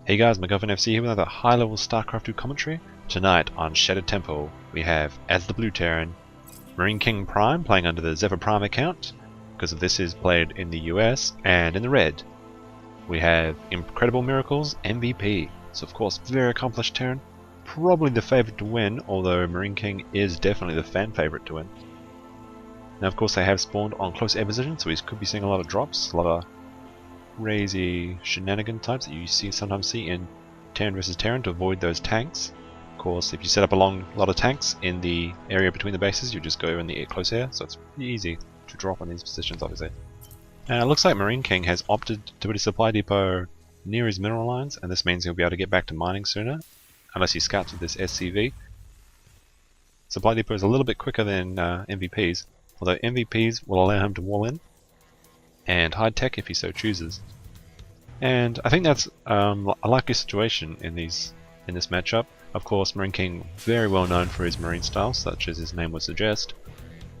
Hey guys, MacGuffinSC here with another high-level StarCraft 2 commentary. Tonight on Shattered Temple, we have, as the Blue Terran, MarineKingPrime playing under the Zephyr Prime account, because of this is played in the US, and in the red, we have Incredible Miracles MVP. So of course, very accomplished Terran, probably the favourite to win, although MarineKing is definitely the fan favourite to win. Now of course they have spawned on close air position, so we could be seeing a lot of drops, a lot of crazy shenanigan types that you sometimes see in Terran versus Terran to avoid those tanks. Of course, if you set up a lot of tanks in the area between the bases, you just go in the close air, so it's pretty easy to drop on these positions, obviously. Now, it looks like MarineKing has opted to put his supply depot near his mineral lines, and this means he'll be able to get back to mining sooner, unless he scouts with this SCV. Supply depot is a little bit quicker than MVP's, although MVP's will allow him to wall in and hide tech if he so chooses. And I think that's a likely situation in this matchup. Of course, MarineKing very well known for his marine style, such as his name would suggest.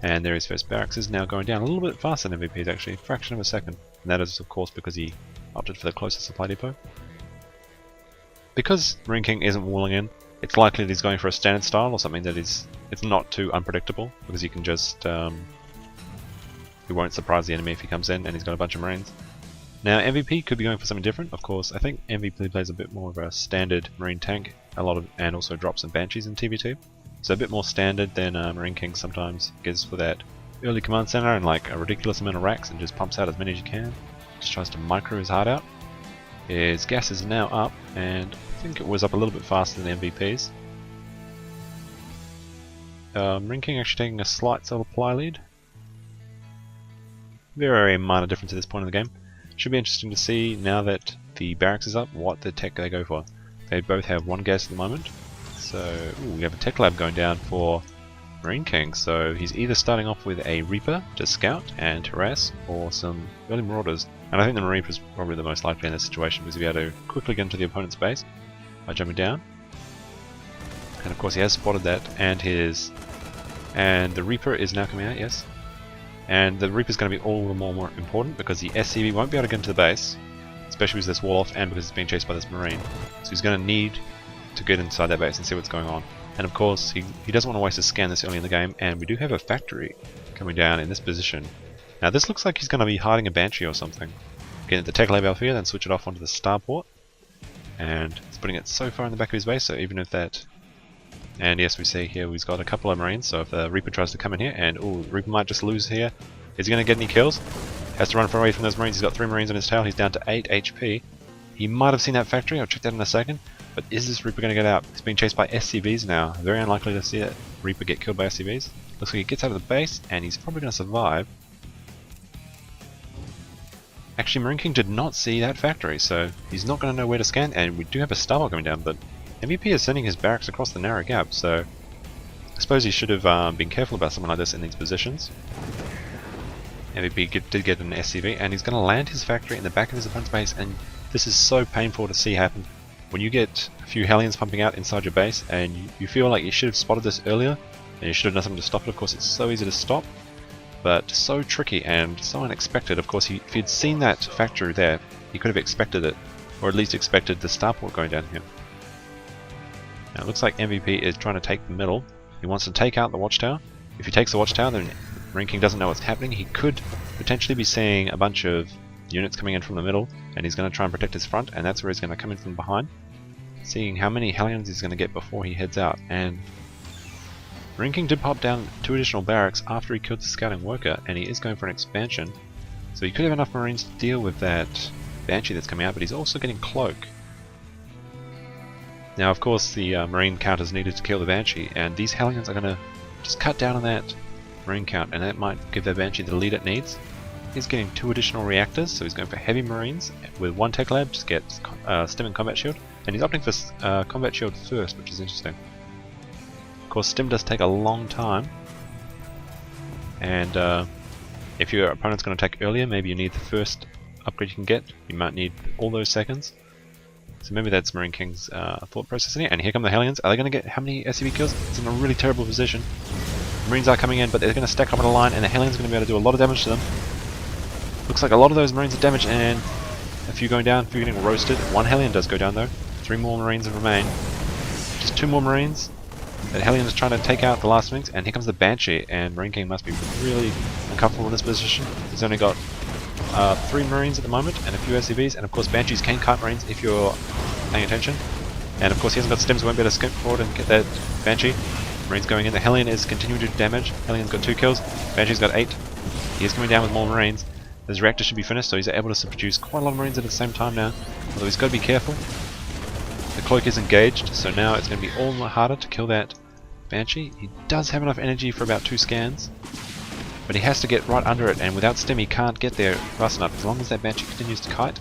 And there his first barracks is now going down a little bit faster than MVP's actually, a fraction of a second. And that is of course because he opted for the closest supply depot. Because MarineKing isn't walling in, it's likely that he's going for a standard style or something that it's not too unpredictable, because you can just he won't surprise the enemy if he comes in and he's got a bunch of marines. Now MVP could be going for something different. Of course, I think MVP plays a bit more of a standard marine tank, and also drops some banshees in TV2. So a bit more standard than MarineKing sometimes gives for that early command center and like a ridiculous amount of racks and just pumps out as many as you can. Just tries to micro his heart out. His gas is now up, and I think it was up a little bit faster than MVP's. MarineKing actually taking a slight supply lead. Very minor difference at this point in the game. Should be interesting to see now that the barracks is up what the tech they go for. They both have one gas at the moment. So we have a tech lab going down for MarineKing. So he's either starting off with a Reaper to scout and harass, or some early marauders. And I think the Reaper is probably the most likely in this situation, because he'll be able to quickly get into the opponent's base by jumping down. And of course he has spotted that, and the Reaper is now coming out, yes. And the Reaper is going to be all the more important because the SCV won't be able to get into the base, especially with this wall off and because it's being chased by this Marine. So he's going to need to get inside that base and see what's going on. And of course, he doesn't want to waste a scan this early in the game, and we do have a factory coming down in this position. Now this looks like he's going to be hiding a Banshee or something. Getting the tech lab out here, then switch it off onto the starport. And he's putting it so far in the back of his base, so even if that... And yes, we see here he's got a couple of Marines, so if the Reaper tries to come in here, and Reaper might just lose here. Is he going to get any kills? Has to run away from those Marines. He's got 3 Marines on his tail, he's down to 8 HP. He might have seen that factory, I'll check that in a second. But is this Reaper going to get out? He's being chased by SCVs now. Very unlikely to see that Reaper get killed by SCVs. Looks like he gets out of the base, and he's probably going to survive. Actually, MarineKing did not see that factory, so he's not going to know where to scan, and we do have a starboard coming down, but MVP is sending his barracks across the narrow gap, so I suppose he should have been careful about something like this in these positions. MVP did get an SCV, and he's going to land his factory in the back of his opponent's base, and this is so painful to see happen. When you get a few Hellions pumping out inside your base, and you feel like you should have spotted this earlier, and you should have done something to stop it. Of course, it's so easy to stop, but so tricky and so unexpected. Of course, if he'd seen that factory there, he could have expected it, or at least expected the starport going down here. Now, it looks like MVP is trying to take the middle. He wants to take out the watchtower. If he takes the watchtower, then MarineKing doesn't know what's happening. He could potentially be seeing a bunch of units coming in from the middle, and he's going to try and protect his front, and that's where he's going to come in from behind, seeing how many Hellions he's going to get before he heads out. And MarineKing did pop down 2 additional barracks after he killed the scouting worker, and he is going for an expansion, so he could have enough Marines to deal with that Banshee that's coming out, but he's also getting Cloak. Now of course the Marine count is needed to kill the Banshee, and these Hellions are going to just cut down on that Marine count, and that might give the Banshee the lead it needs. He's getting 2 additional reactors, so he's going for heavy Marines with 1 tech lab, just get Stim and Combat Shield, and he's opting for Combat Shield first, which is interesting. Of course, Stim does take a long time, and if your opponent's going to attack earlier, maybe you need the first upgrade you can get. You might need all those seconds. So maybe that's MarineKing's thought process in here. And here come the Hellions. Are they going to get how many SCV kills? It's in a really terrible position. Marines are coming in, but they're going to stack up on a line, and the Hellions are going to be able to do a lot of damage to them. Looks like a lot of those Marines are damaged, and A few going down, a few getting roasted. One Hellion does go down though. 3 more Marines remain. Just 2 more Marines. That Hellion is trying to take out the last Sphinx, and here comes the Banshee, and MarineKing must be really uncomfortable in this position. He's only got 3 Marines at the moment, and a few SCVs, and of course Banshees can kite Marines if you're paying attention. And of course he hasn't got stims, won't be able to skip forward and get that Banshee. Marines going in, the Hellion is continuing to do damage. Hellion's got 2 kills, Banshee's got 8. He is coming down with more Marines. His reactor should be finished, so he's able to produce quite a lot of Marines at the same time now, although he's got to be careful. The cloak is engaged, so now it's going to be all the harder to kill that Banshee. He does have enough energy for about 2 scans, but he has to get right under it, and without stim he can't get there fast enough. As long as that Banshee continues to kite,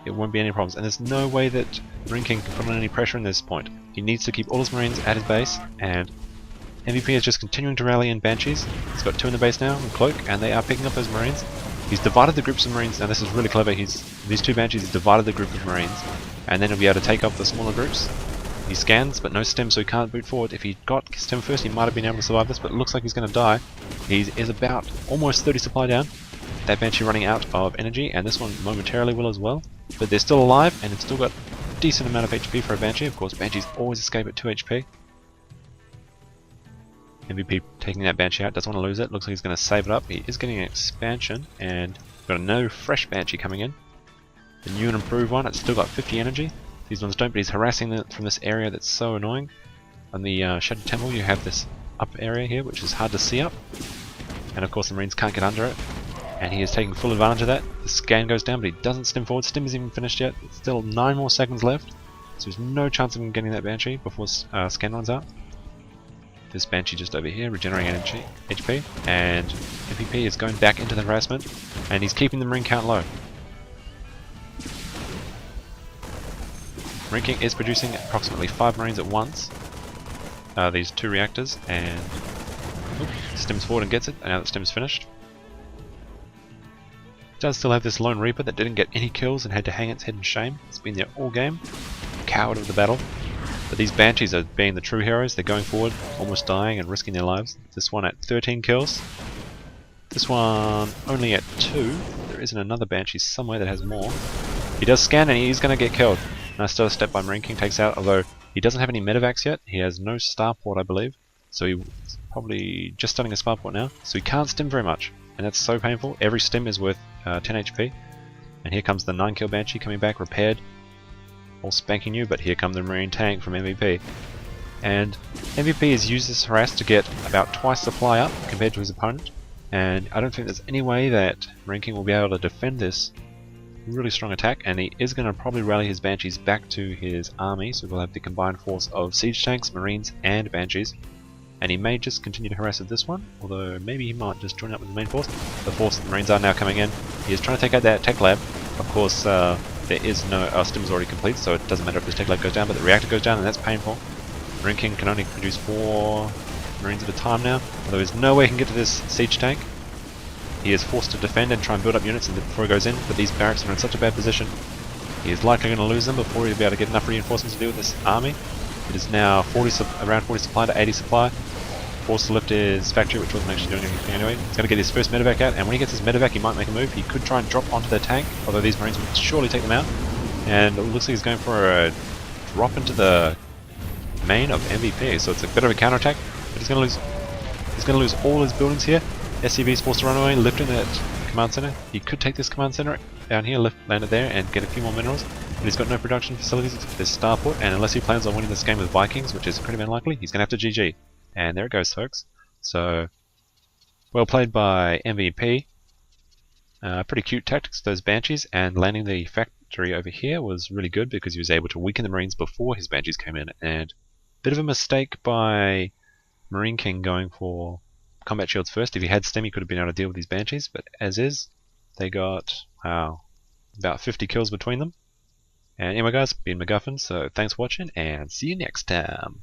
it won't be any problems, and there's no way that MarineKing can put on any pressure in this point. He needs to keep all his Marines at his base, and MVP is just continuing to rally in Banshees. He's got 2 in the base now in Cloak, and they are picking up those Marines. He's divided the groups of Marines. Now this is really clever. These 2 Banshees, he's divided the group of Marines, and then he'll be able to take up the smaller groups. He scans, but no stim, so he can't boot forward. If he got stim first, he might have been able to survive this, but it looks like he's going to die. He is about almost 30 supply down. That Banshee running out of energy, and this one momentarily will as well. But they're still alive, and it's still got a decent amount of HP for a Banshee. Of course, Banshees always escape at 2 HP. MVP taking that Banshee out, doesn't want to lose it. Looks like he's going to save it up. He is getting an expansion, and got no fresh Banshee coming in. The new and improved one, it's still got 50 energy. These ones don't, but he's harassing them from this area that's so annoying. On the Shattered Temple you have this up area here, which is hard to see up. And of course the Marines can't get under it. And he is taking full advantage of that. The scan goes down, but he doesn't stim forward. Stim isn't even finished yet. It's still 9 more seconds left. So there's no chance of him getting that Banshee before scan runs out. This Banshee just over here, regenerating energy, HP. And MVP is going back into the harassment. And he's keeping the Marine count low. MarineKing is producing approximately 5 Marines at once. These 2 reactors, and stims forward and gets it, and now that stim's finished. It does still have this Lone Reaper that didn't get any kills and had to hang its head in shame. It's been there all game. Coward of the battle. But these Banshees are being the true heroes. They're going forward, almost dying and risking their lives. This one at 13 kills. This one only at 2. There isn't another Banshee somewhere that has more. He does scan and he's going to get killed. Nice stutter step by MarineKing, takes out, although he doesn't have any medevacs yet. He has no starport, I believe. So he's probably just starting a starport now. So he can't stim very much. And that's so painful. Every stim is worth 10 HP. And here comes the 9 kill Banshee coming back, repaired. All spanking new, but here come the Marine tank from MVP. And MVP has used this harass to get about twice supply up compared to his opponent. And I don't think there's any way that MarineKing will be able to defend this really strong attack, and he is going to probably rally his Banshees back to his army, so we'll have the combined force of siege tanks, Marines and Banshees. And he may just continue to harass with this one, although maybe he might just join up with the main force. The force of the Marines are now coming in. He is trying to take out that tech lab. Of course there is no, stim is already complete, so it doesn't matter if this tech lab goes down, but the reactor goes down and that's painful. MarineKing can only produce 4 Marines at a time now, although there's no way he can get to this siege tank. He is forced to defend and try and build up units before he goes in, but these barracks are in such a bad position. He is likely going to lose them before he'll be able to get enough reinforcements to deal with this army. It is now around 40 supply to 80 supply. Forced to lift his factory, which wasn't actually doing anything anyway. He's going to get his first medevac out, and when he gets his medevac he might make a move. He could try and drop onto the tank, although these Marines would surely take them out. And it looks like he's going for a drop into the main of MVP, so it's a bit of a counterattack, but he's going to lose all his buildings here. SCV is forced to run away, lifting that command center. He could take this command center down here, land it there, and get a few more minerals. But he's got no production facilities. There's starport, and unless he plans on winning this game with Vikings, which is incredibly unlikely, he's going to have to GG. And there it goes, folks. So, well played by MVP. Pretty cute tactics, those Banshees, and landing the factory over here was really good because he was able to weaken the Marines before his Banshees came in. And bit of a mistake by MarineKing going for combat shields first. If he had stim, he could have been able to deal with these Banshees, but as is, they got about 50 kills between them. And anyway guys, been MacGuffin, so thanks for watching, and see you next time.